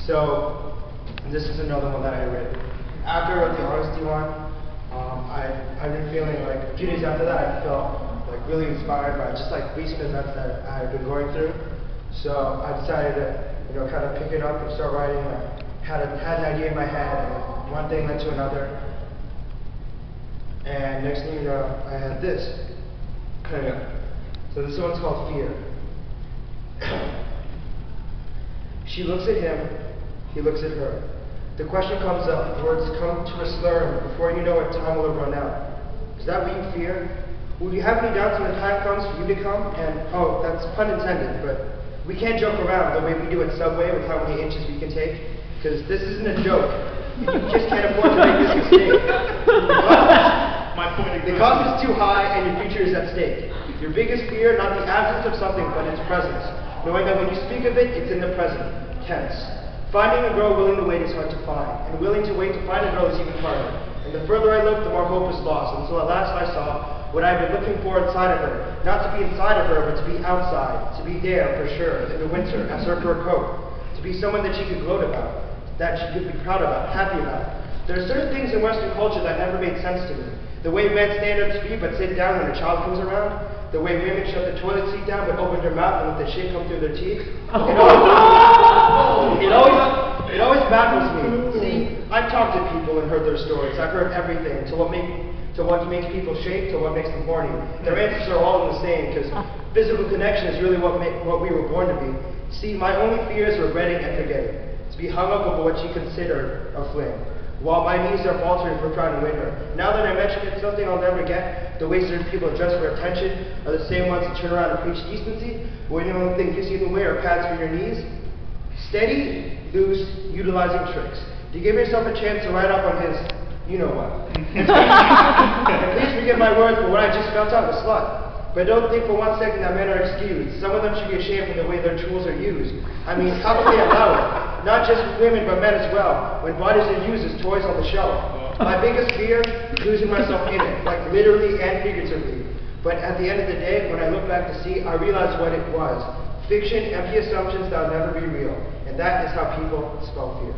So, this is another one that I read. After I wrote the honesty one, I've been feeling like, a few days after that, I felt like really inspired by just like recent events that I've been going through. So I decided to, kind of pick it up and start writing. I had an idea in my head, and one thing led to another. And next thing you know, I had this. So this one's called Fear. She looks at him, he looks at her. The question comes up, words come to a slur, and before you know it, time will have run out. Is that what you fear? Will you have any doubts when the time comes for you to come? And, oh, that's pun intended, but we can't joke around the way we do at Subway with how many inches we can take, because this isn't a joke. You just can't afford to make this mistake. The cost is too high and your future is at stake. Your biggest fear, not the absence of something, but its presence. Knowing that when you speak of it, it's in the present tense. Finding a girl willing to wait is hard to find, and willing to wait to find a girl is even harder. And the further I look, the more hope is lost, until at last I saw what I've been looking for inside of her. Not to be inside of her, but to be outside, to be there for sure, in the winter, as her fur coat. To be someone that she could gloat about, that she could be proud about, happy about. There are certain things in Western culture that never made sense to me. The way men stand up to speak but sit down when a child comes around. The way women shut the toilet seat down but open their mouth and let the shit come through their teeth. It always baffles me. See, I've talked to people and heard their stories. I've heard everything, to what makes people shake, to what makes them horny. Their answers are all the same, because physical connection is really what we were born to be. See, my only fear is regretting and forgetting. To be hung up over what she considered a fling. While my knees are faltering for trying to win her. Now that I mention it, something I'll never get, the way certain people dress for attention are the same ones that turn around and preach decency, when the only thing you see them wear are pads for your knees. Steady, loose, utilizing tricks. To give yourself a chance to ride up on his, you know what. And please forgive my words for what I just felt out of a slut. But don't think for one second that men are excused. Some of them should be ashamed for the way their tools are used. I mean, how can they allow it? Not just women, but men as well, when bodies are used as toys on the shelf. My biggest fear is losing myself in it, like literally and figuratively. But at the end of the day, when I look back to see, I realize what it was. Fiction, empty assumptions that will never be real. And that is how people spell fear.